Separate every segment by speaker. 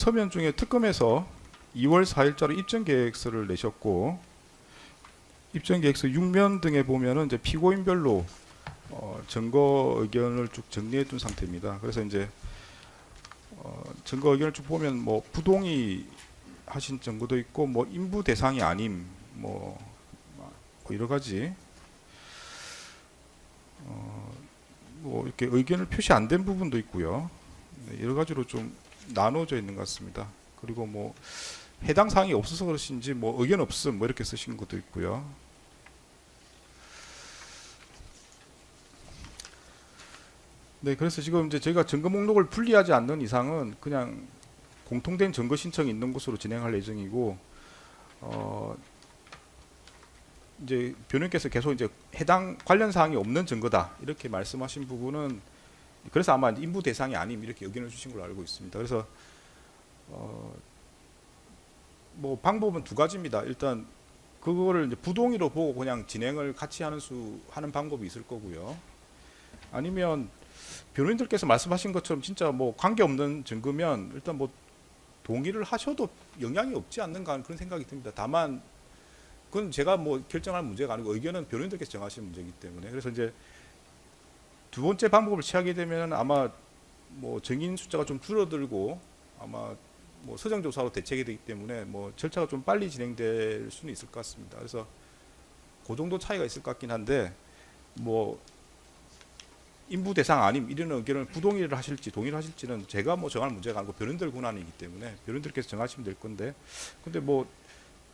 Speaker 1: 서면 중에 특검에서 2월 4일자로 입증계획서를 내셨고, 입증계획서 6면 등에 보면은 이제 피고인별로 증거 의견을 쭉 정리해 둔 상태입니다. 그래서 이제 증거 의견을 쭉 보면 뭐 부동의 하신 증거도 있고, 뭐 인부 대상이 아님, 뭐 여러 가지 뭐 이렇게 의견을 표시 안 된 부분도 있고요. 네, 여러 가지로 좀 나눠져 있는 것 같습니다. 그리고 뭐 해당 사항이 없어서 그러신지 뭐 의견 없음 뭐 이렇게 쓰신 것도 있고요. 네, 그래서 지금 이제 저희가 증거 목록을 분리하지 않는 이상은 그냥 공통된 증거 신청이 있는 곳으로 진행할 예정이고, 이제 변호인께서 계속 이제 해당 관련 사항이 없는 증거다 이렇게 말씀하신 부분은, 그래서 아마 인부 대상이 아님 이렇게 의견을 주신 걸로 알고 있습니다. 그래서 뭐 방법은 두 가지입니다. 일단 그거를 이제 부동의로 보고 그냥 진행을 같이 하는 방법이 있을 거고요. 아니면 변호인들께서 말씀하신 것처럼 진짜 뭐 관계없는 증거면 일단 뭐 동의를 하셔도 영향이 없지 않는가 그런 생각이 듭니다. 다만 그건 제가 뭐 결정할 문제가 아니고 의견은 변호인들께서 정하시는 문제이기 때문에, 그래서 이제 두 번째 방법을 취하게 되면 아마 뭐 증인 숫자가 좀 줄어들고 아마 뭐 서정 조사로 대책이 되기 때문에 뭐 절차가 좀 빨리 진행될 수는 있을 것 같습니다. 그래서 그 정도 차이가 있을 것 같긴 한데, 뭐 인부 대상 아님 이런 의견을 부동의를 하실지 동의를 하실지는 제가 뭐 정할 문제가 아니고 변호인들 권한이기 때문에 변호인들께서 정하시면 될 건데, 근데 뭐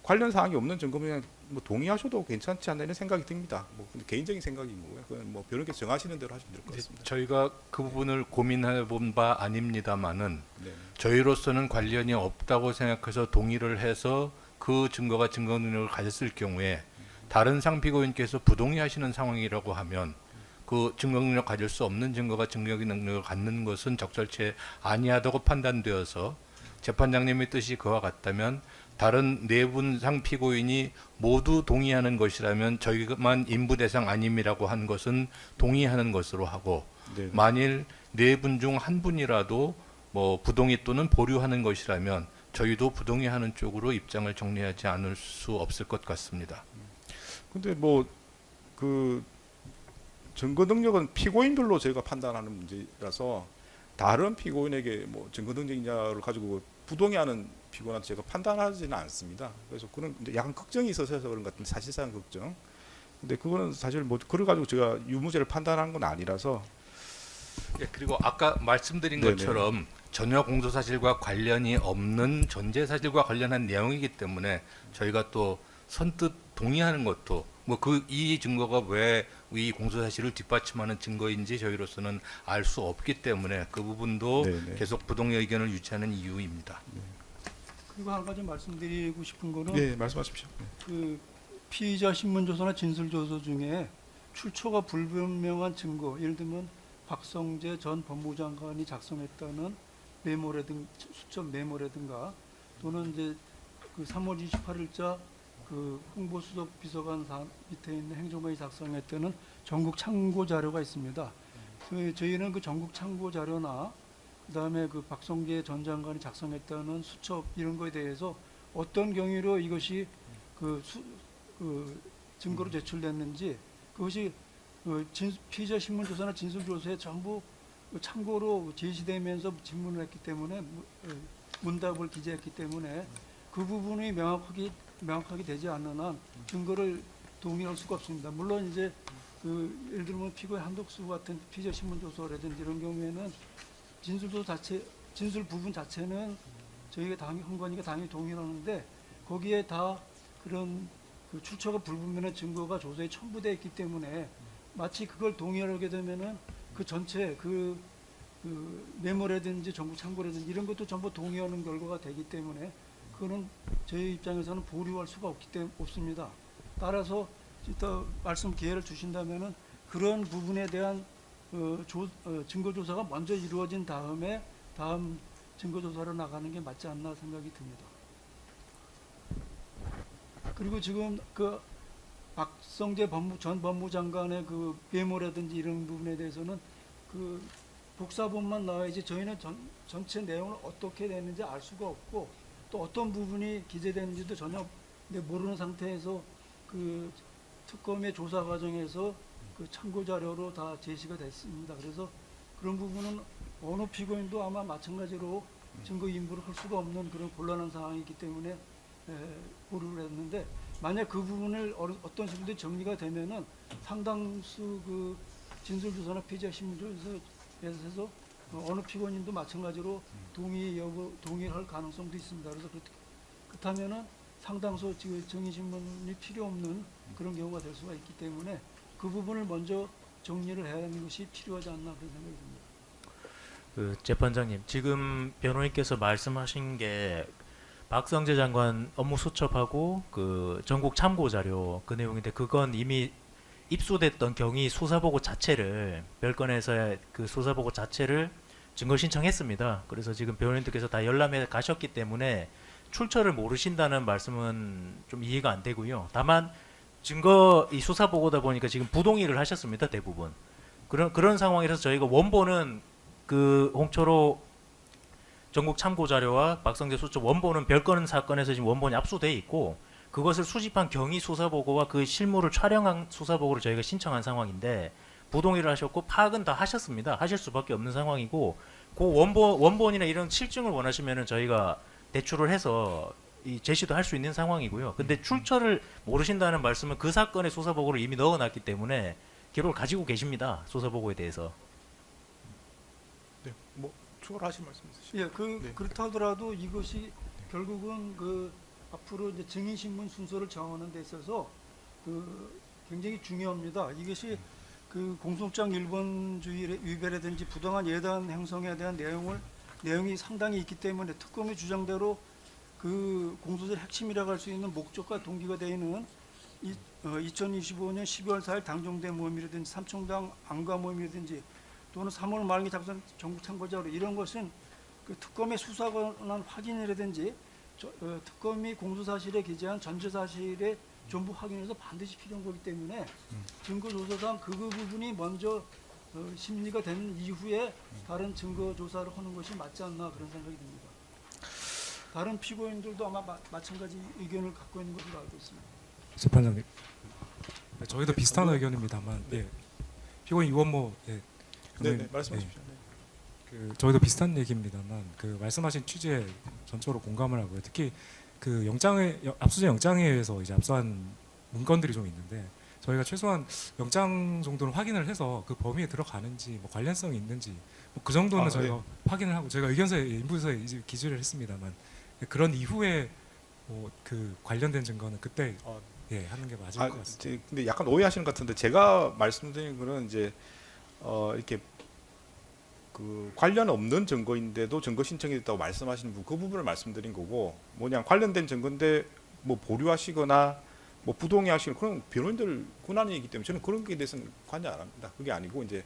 Speaker 1: 관련 사항이 없는 증거면 그냥 뭐 동의하셔도 괜찮지 않나 이런 생각이 듭니다. 뭐 근데 개인적인 생각인 거고요. 그건 뭐 변호인께서 정하시는 대로 하시면 될 것 같습니다.
Speaker 2: 저희가 그 부분을 고민해 본 바 아닙니다만은
Speaker 1: 네.
Speaker 2: 저희로서는 관련이 없다고 생각해서 동의를 해서 그 증거가 증거 능력을 가졌을 경우에 다른 상피고인께서 부동의하시는 상황이라고 하면 그 증거 능력 가질 수 없는 증거가 증거 능력을 갖는 것은 적절치 아니하다고 판단되어서 재판장님의 뜻이 그와 같다면 다른 네 분 상피고인이 모두 동의하는 것이라면 저희만 인부 대상 아님이라고 한 것은 동의하는 것으로 하고,
Speaker 1: 네.
Speaker 2: 만일 네 분 중 한 분이라도 뭐 부동의 또는 보류하는 것이라면 저희도 부동의하는 쪽으로 입장을 정리하지 않을 수 없을 것 같습니다.
Speaker 1: 근데 뭐 그 증거 능력은 피고인별로 저희가 판단하는 문제라서 다른 피고인에게 뭐 증거 능력이냐를 가지고 부동의하는 피고인한테 제가 판단하지는 않습니다. 그래서 그런 약간 걱정이 있어서 그런 것 같은데, 사실상 걱정. 근데 그거는 사실 뭐 그걸 가지고 제가 유무죄를 판단한 건 아니라서.
Speaker 2: 예, 그리고 아까 말씀드린
Speaker 1: 네네.
Speaker 2: 것처럼 전혀 공소사실과 관련이 없는 전제사실과 관련한 내용이기 때문에 저희가 또 선뜻 동의하는 것도 뭐 이 증거가 왜 이 공소사실을 뒷받침하는 증거인지 저희로서는 알 수 없기 때문에 그 부분도
Speaker 1: 네네.
Speaker 2: 계속 부동의 의견을 유치하는 이유입니다.
Speaker 3: 그리고 한 가지 말씀드리고 싶은 거는
Speaker 1: 네, 말씀하십시오.
Speaker 3: 그 피의자 신문조서나 진술조서 중에 출처가 불분명한 증거, 예를 들면 박성재 전 법무장관이 작성했다는 메모라든가 수첩 메모라든가, 또는 이제 그 3월 28일자 그 홍보수석 비서관 밑에 있는 행정관이 작성했다는 전국 참고 자료가 있습니다. 저희는 그 전국 참고 자료나 그다음에 그 박성재 전 장관이 작성했다는 수첩 이런 거에 대해서 어떤 경위로 이것이 그 증거로 제출됐는지, 그것이 피의자 신문조사나 진술조서에 전부 참고로 제시되면서 질문을 했기 때문에 문답을 기재했기 때문에 그 부분이 명확하게 되지 않는 한 증거를 동의할 수가 없습니다. 물론 이제 그 예를 들면 피고인 한독수 같은 피의자 신문조서라든지 이런 경우에는 진술 부분 자체는 저희가 헌관위가 당연히 동의를 하는데, 거기에 다 그런 그 출처가 불분명한 증거가 조서에 첨부되어 있기 때문에 마치 그걸 동의하게 되면은 그 전체 그 메모라든지 전국 참고라든지 이런 것도 전부 동의하는 결과가 되기 때문에 그거는 저희 입장에서는 보류할 수가 없습니다. 따라서 이따 말씀 기회를 주신다면은 그런 부분에 대한 증거조사가 먼저 이루어진 다음에 다음 증거조사로 나가는 게 맞지 않나 생각이 듭니다. 그리고 지금 그 박성재 전 법무장관의 그 메모라든지 이런 부분에 대해서는 그 복사본만 나와야지 저희는 전체 내용을 어떻게 됐는지 알 수가 없고 또 어떤 부분이 기재되는지도 전혀 모르는 상태에서 그 특검의 조사 과정에서 그 참고 자료로 다 제시가 됐습니다. 그래서 그런 부분은 어느 피고인도 아마 마찬가지로 증거 인부를 할 수가 없는 그런 곤란한 상황이기 때문에 보류를 했는데, 만약 그 부분을 어떤 식으로 정리가 되면은 상당수 그 진술조사나 피의자 신문조사에서 어느 피고인도 마찬가지로 동의를 할 가능성도 있습니다. 그래서 그렇다면은 상당수 정의신문이 필요 없는 그런 경우가 될 수가 있기 때문에 그 부분을 먼저 정리를 해야 하는 것이 필요하지 않나 그런 생각이 듭니다.
Speaker 4: 그 재판장님, 지금 변호인께서 말씀하신 게 박성재 장관 업무 수첩하고 그 전국 참고 자료 그 내용인데, 그건 이미 입수됐던 경위 수사보고 자체를, 별건에서의 그 수사보고 자체를 증거 신청했습니다. 그래서 지금 변호인들께서 다 열람해 가셨기 때문에 출처를 모르신다는 말씀은 좀 이해가 안 되고요. 다만 증거 이 수사 보고다 보니까 지금 부동의를 하셨습니다, 대부분. 그런 상황이라서 저희가 원본은 그 홍철호 전국 참고 자료와 박성재 수첩 원본은 별건 사건에서 지금 원본이 압수돼 있고, 그것을 수집한 경위 수사 보고와 그 실물을 촬영한 수사 보고를 저희가 신청한 상황인데 부동의를 하셨고 파악은 다 하셨습니다. 하실 수밖에 없는 상황이고, 그 원본이나 이런 실증을 원하시면은 저희가 대출을 해서 이 제시도 할 수 있는 상황이고요. 근데 출처를 모르신다는 말씀은 그 사건의 수사 보고를 이미 넣어놨기 때문에 기록을 가지고 계십니다. 수사 보고에 대해서.
Speaker 1: 네, 뭐 추가로 하실 말씀 있으시죠?
Speaker 3: 예,
Speaker 1: 네.
Speaker 3: 그렇다 하더라도 이것이 결국은 그 앞으로 이제 증인신문 순서를 정하는 데 있어서 그 굉장히 중요합니다. 이것이 그 공소장 일본주의 위배라든지 부당한 예단 행성에 대한 내용이 상당히 있기 때문에 특검의 주장대로 그 공소의 핵심이라고 할 수 있는 목적과 동기가 되어 있는 2025년 12월 4일 당정대 모임이라든지 삼청당 안가 모임이라든지 또는 3월 말기 작성 전국 참고자료, 이런 것은 그 특검의 수사 권한 확인이라든지 특검이 공소사실에 기재한 전제사실의 전부 확인해서 반드시 필요한 거기 때문에 증거조사상 그 부분이 먼저 심리가 된 이후에 다른 증거조사를 하는 것이 맞지 않나 그런 생각이 듭니다. 다른 피고인들도 아마 마찬가지 의견을 갖고 있는 것으로 알고 있습니다.
Speaker 5: 재판장님, 저희도 비슷한 의견입니다만, 예, 피고인 이원모, 예,
Speaker 1: 네, 말씀하십시오. 네.
Speaker 5: 그 저희도 비슷한 얘기입니다만, 그 말씀하신 취지에 전적으로 공감을 하고요. 특히 그 압수수색 영장에 의해서 이제 압수한 문건들이 좀 있는데, 저희가 최소한 영장 정도는 확인을 해서 그 범위에 들어가는지 뭐 관련성이 있는지 뭐 그 정도는 저희가 확인을 하고, 저희가 의견서에 인부서에 이제 기재를 했습니다만, 그런 이후에 뭐 그 관련된 증거는 그때 예, 하는 게 맞을 것 같습니다.
Speaker 1: 근데 약간 오해하시는 것 같은데, 제가 말씀드린 거는 이제 이렇게 그 관련 없는 증거인데도 증거 신청이 됐다고 말씀하시는 분, 그 부분을 말씀드린 거고, 뭐냐 관련된 증거인데 뭐 보류하시거나 뭐 부동의하시거나 그런 변호인들 권한이기 때문에 저는 그런 게 대해서는 관여 안 합니다. 그게 아니고 이제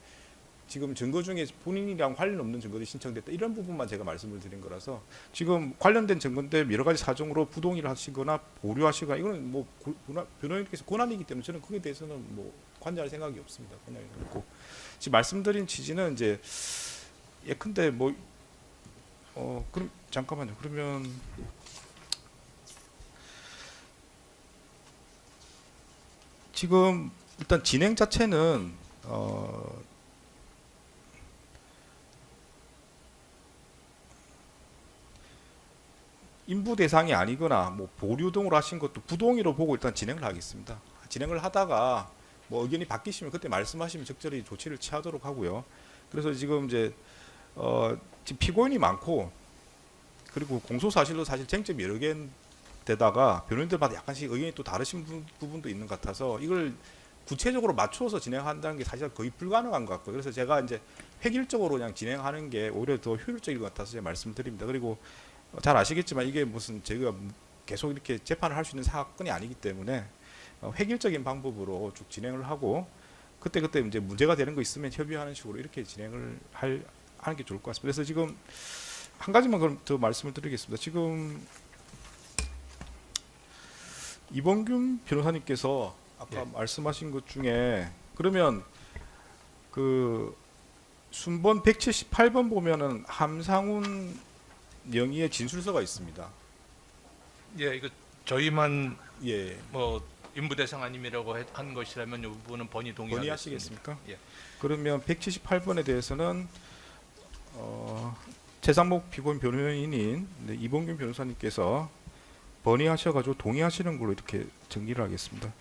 Speaker 1: 지금 증거 중에 본인이랑 관련 없는 증거들이 신청됐다, 이런 부분만 제가 말씀을 드린 거라서, 지금 관련된 증거인데 여러 가지 사정으로 부동의를 하시거나 보류하시거나 이거는 뭐 변호인께서 권한이기 때문에 저는 그에 대해서는 뭐 관여할 생각이 없습니다. 관여할 생각이 없고, 지금 말씀드린 취지는 이제 예컨대 뭐 그럼 잠깐만요. 그러면 지금 일단 진행 자체는 인부 대상이 아니거나 뭐 보류 등으로 하신 것도 부동의로 보고 일단 진행을 하겠습니다. 진행을 하다가 뭐 의견이 바뀌시면 그때 말씀하시면 적절히 조치를 취하도록 하고요. 그래서 지금 이제 지금 피고인이 많고, 그리고 공소 사실로 사실 쟁점이 여러 개인데다가 변호인들마다 약간씩 의견이 또 다르신 부분도 있는 것 같아서 이걸 구체적으로 맞추어서 진행한다는 게 사실 거의 불가능한 것 같고요. 그래서 제가 이제 획일적으로 그냥 진행하는 게 오히려 더 효율적일 것 같아서 제가 말씀드립니다. 그리고 잘 아시겠지만 이게 무슨 저희가 계속 이렇게 재판을 할 수 있는 사건이 아니기 때문에 획일적인 방법으로 쭉 진행을 하고, 그때 이제 문제가 되는 거 있으면 협의하는 식으로 이렇게 진행을 하는 게 좋을 것 같습니다. 그래서 지금 한 가지만 그럼 더 말씀을 드리겠습니다. 지금 이범균 변호사님께서 아까 말씀하신 것 중에, 그러면 그 순번 178번 보면은 함상훈 영의의 진술서가 있습니다.
Speaker 2: 예, 이거 저희만
Speaker 1: 예,
Speaker 2: 뭐 인부 대상 아님이라고 한 것이라면 이 부분은 번이 동의하겠습니다.
Speaker 1: 건의하시겠습니까?
Speaker 2: 예.
Speaker 1: 그러면 178번에 대해서는 최상목 피고인 변호인인 이봉균 변호사님께서 번의하셔가지고 동의하시는 걸로 이렇게 정리를 하겠습니다.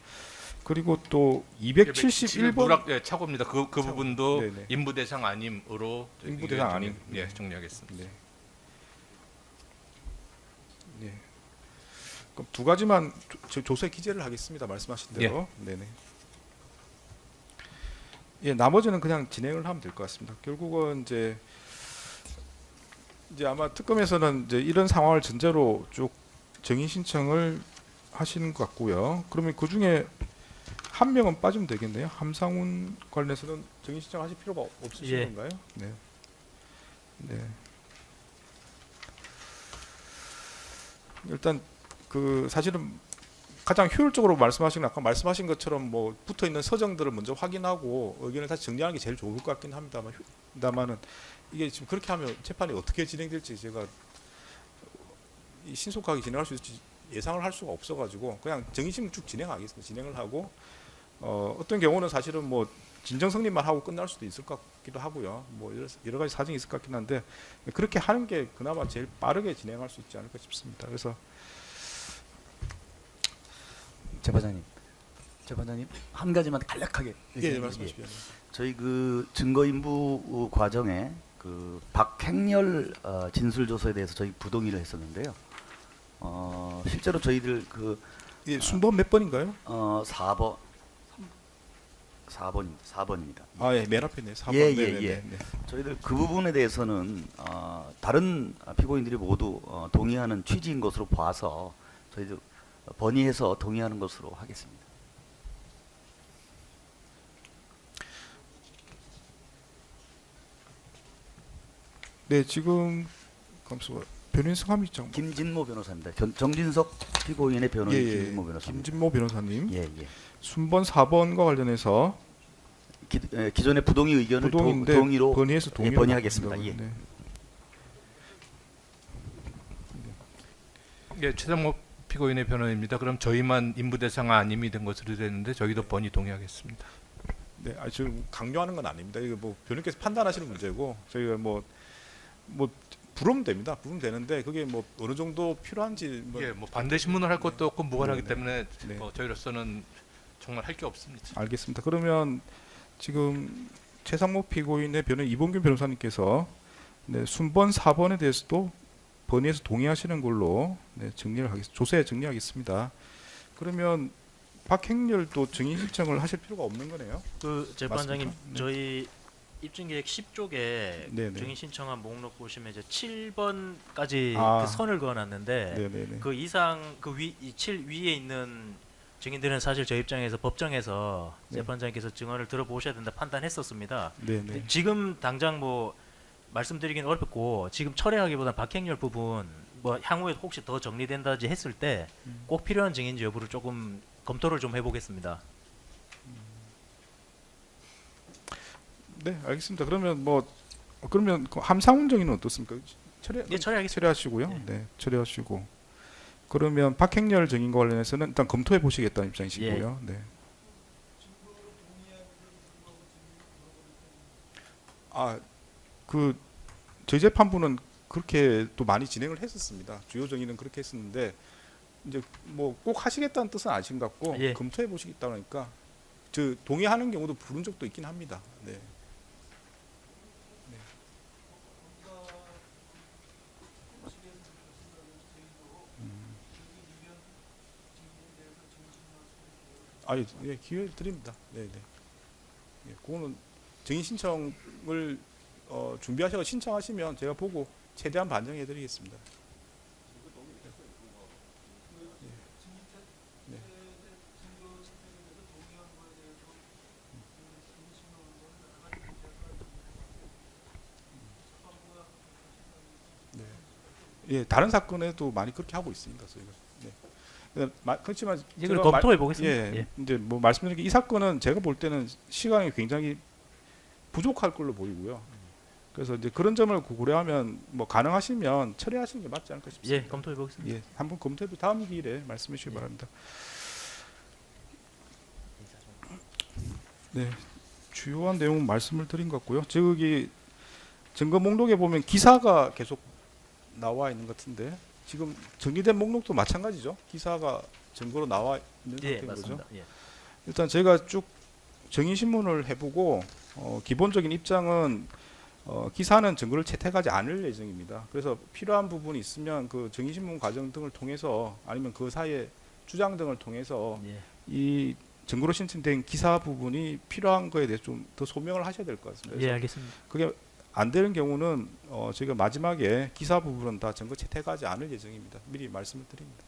Speaker 1: 그리고 또
Speaker 2: 지금
Speaker 1: 271번
Speaker 2: 누락 착오입니다. 그 부분도
Speaker 1: 네네.
Speaker 2: 인부 대상 아님으로
Speaker 1: 인부 대상 아님.
Speaker 2: 예, 정리하겠습니다.
Speaker 1: 네. 네. 그럼 두 가지만 조세 기재를 하겠습니다. 말씀하신 대로. 네네. 예, 나머지는 그냥 진행을 하면 될 것 같습니다. 결국은 이제 아마 특검에서는 이제 이런 상황을 전제로 쭉 정의 신청을 하시는 것 같고요. 그러면 그 중에 한 명은 빠지면 되겠네요. 함상훈 관련해서는 정의 신청하실 필요가 없으신
Speaker 4: 예.
Speaker 1: 건가요? 네. 네. 일단 그 사실은 가장 효율적으로 말씀하신 아까 말씀하신 것처럼 뭐 붙어 있는 서정들을 먼저 확인하고 의견을 다시 정리하는 게 제일 좋을 것 같긴 합니다만은 이게 지금 그렇게 하면 재판이 어떻게 진행될지 제가 신속하게 진행할 수 있을지 예상을 할 수가 없어가지고 그냥 정의심 쭉 진행하겠습니다. 진행을 하고 어떤 경우는 사실은 뭐 진정 성립만 하고 끝날 수도 있을 것 같기도 하고요. 뭐 여러 가지 사정이 있을 것 같긴 한데 그렇게 하는 게 그나마 제일 빠르게 진행할 수 있지 않을까 싶습니다. 그래서
Speaker 6: 재판장님 한 가지만 간략하게
Speaker 1: 예, 말씀하십시오.
Speaker 6: 저희 그 증거인부 과정에 그 박행렬 진술 조서에 대해서 저희 부동의를 했었는데요. 실제로 저희들 그
Speaker 1: 예, 순번 몇 번인가요?
Speaker 6: 4번입니다.
Speaker 1: 아, 예, 맨 앞에 있네. 4번.
Speaker 6: 예, 예,
Speaker 1: 네네네.
Speaker 6: 예.
Speaker 1: 네.
Speaker 6: 저희들 그 부분에 대해서는 다른 피고인들이 모두 동의하는 취지인 것으로 봐서 저희들 번의해서 동의하는 것으로 하겠습니다.
Speaker 1: 네, 지금 감수 변호인 성함이 있죠.
Speaker 6: 김진모 변호사입니다. 정진석 피고인의 변호인
Speaker 1: 예, 예.
Speaker 6: 김진모 변호사입니다.
Speaker 1: 김진모 변호사님.
Speaker 6: 예, 예.
Speaker 1: 순번 4번과 관련해서
Speaker 6: 기존의 부동의 의견을
Speaker 1: 부동인데
Speaker 6: 동의로
Speaker 1: 번의해서 동의로
Speaker 6: 번의하겠습니다. 예.
Speaker 1: 네.
Speaker 2: 예, 최상목 피고인의 변호인입니다. 그럼 저희만 인부 대상 아님이 된 것으로 되는데 저희도 번이 동의하겠습니다.
Speaker 1: 네, 지금 강요하는 건 아닙니다. 이거 뭐 변호인께서 판단하시는 문제고 저희가 뭐 부르면 됩니다. 부르면 되는데 그게 뭐 어느 정도 필요한지 뭐
Speaker 2: 예, 뭐 반대 신문을 할 것도 없고 무관하기
Speaker 1: 네,
Speaker 2: 때문에
Speaker 1: 네.
Speaker 2: 저희로서는 정말 할 게 없습니다.
Speaker 1: 알겠습니다. 그러면 지금 최상목 피고인의 변호인 이봉균 변호사님께서 네, 순번 4번에 대해서도 번의해서 동의하시는 걸로 네, 조세 정리하겠습니다. 그러면 박행렬도 증인 신청을 하실 필요가 없는 거네요.
Speaker 4: 그 재판장님
Speaker 1: 맞습니까? 네.
Speaker 4: 저희 입증계획 10쪽에
Speaker 1: 네네.
Speaker 4: 증인 신청한 목록 보시면 이제 7번까지
Speaker 1: 아.
Speaker 4: 그 선을 그어놨는데
Speaker 1: 네네네.
Speaker 4: 그 이상 이 7 위에 있는 증인들은 사실 저희 입장에서 법정에서
Speaker 1: 네.
Speaker 4: 재판장님께서 증언을 들어보셔야 된다 판단했었습니다.
Speaker 1: 네네.
Speaker 4: 근데 지금 당장 뭐 말씀드리긴 어렵고 지금 철회하기보다 박행렬 부분 뭐 향후에 혹시 더 정리된다지 했을 때 꼭 필요한 증인지 여부를 조금 검토를 좀 해보겠습니다.
Speaker 1: 네, 알겠습니다. 그러면 그러면 그 함상훈 증인은 어떻습니까?
Speaker 4: 예, 처리하겠습니다.
Speaker 1: 처리하시고요.
Speaker 4: 네.
Speaker 1: 네, 처리하시고. 그러면 박행렬 증인과 관련해서는 일단 검토해 보시겠다는 입장이시고요. 네. 그 저희 재판부는 그렇게 또 많이 진행을 했었습니다. 주요 증인은 그렇게 했었는데 이제 뭐 꼭 하시겠다는 뜻은 아신 것 같고
Speaker 4: 예.
Speaker 1: 검토해 보시겠다 그러니까 저 동의하는 경우도 부른 적도 있긴 합니다. 네. 아니, 예, 기회 드립니다. 네, 네. 예, 그거는 증인 신청을 준비하셔서 신청하시면 제가 보고 최대한 반영해 드리겠습니다. 예, 다른 사건에도 많이 그렇게 하고 있습니다. 저희가. 네. 그렇지만
Speaker 4: 이걸
Speaker 1: 제가
Speaker 4: 검토해 보겠습니다.
Speaker 1: 예,
Speaker 4: 예.
Speaker 1: 이제 뭐 말씀드린 게 이 사건은 제가 볼 때는 시간이 굉장히 부족할 걸로 보이고요. 그래서 이제 그런 점을 고려하면 뭐 가능하시면 철회하시는 게 맞지 않을까 싶습니다.
Speaker 4: 예, 검토해 보겠습니다.
Speaker 1: 예, 한번 검토해 다음 기일에 말씀해 주시기
Speaker 4: 예.
Speaker 1: 바랍니다. 네, 주요한 내용은 말씀을 드린 것 같고요. 저기 증거 목록에 보면 기사가 계속 나와 있는 것 같은데 지금 정리된 목록도 마찬가지죠. 기사가 증거로 나와 있는
Speaker 4: 예,
Speaker 1: 상태인 거죠.
Speaker 4: 맞습니다. 예.
Speaker 1: 일단 제가 쭉 정의신문을 해보고 기본적인 입장은 기사는 증거를 채택하지 않을 예정입니다. 그래서 필요한 부분이 있으면 그 정의신문 과정 등을 통해서 아니면 그 사이에 주장 등을 통해서
Speaker 4: 예.
Speaker 1: 이 증거로 신청된 기사 부분이 필요한 거에 대해서 좀 더 소명을 하셔야 될 것 같습니다.
Speaker 4: 예,
Speaker 1: 그래서
Speaker 4: 알겠습니다.
Speaker 1: 그게 안 되는 경우는 저희가 마지막에 기사 부분은 다 증거 채택하지 않을 예정입니다. 미리 말씀을 드립니다.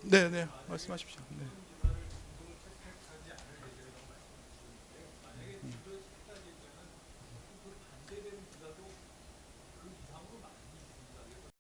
Speaker 1: 네, 네, 말씀하십시오. 네.